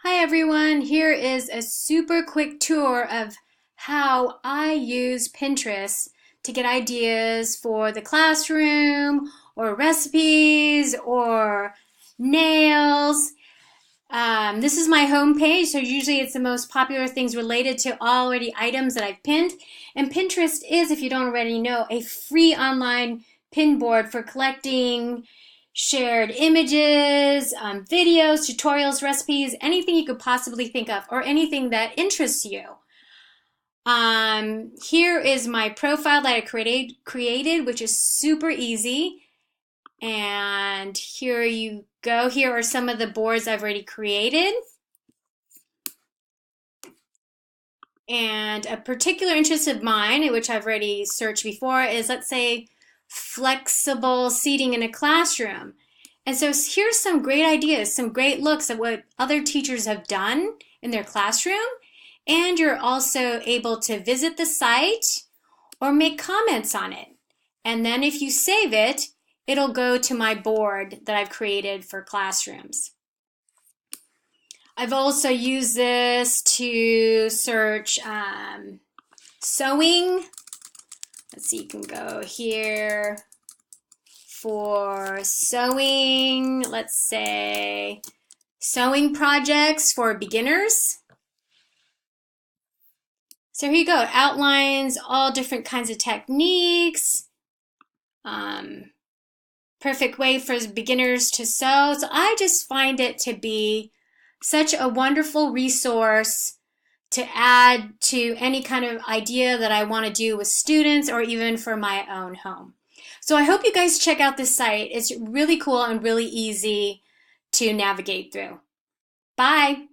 Hi everyone, here is a super quick tour of how I use Pinterest to get ideas for the classroom or recipes or nails. This is my home page, so usually it's the most popular things related to already items that I've pinned. And Pinterest is, if you don't already know, a free online pin board for collecting shared images, videos, tutorials, recipes, anything you could possibly think of, or anything that interests you. Here is my profile that I created, which is super easy. And here you go. Here are some of the boards I've already created. And a particular interest of mine, which I've already searched before, is, let's say, flexible seating in a classroom. And so here's some great ideas, some great looks at what other teachers have done in their classroom. And you're also able to visit the site or make comments on it. And then if you save it, it'll go to my board that I've created for classrooms. I've also used this to search sewing. Let's see, you can go here for sewing, let's say sewing projects for beginners. So here you go, it outlines all different kinds of techniques, perfect way for beginners to sew. So I just find it to be such a wonderful resource to add to any kind of idea that I want to do with students or even for my own home. So I hope you guys check out this site. It's really cool and really easy to navigate through. Bye.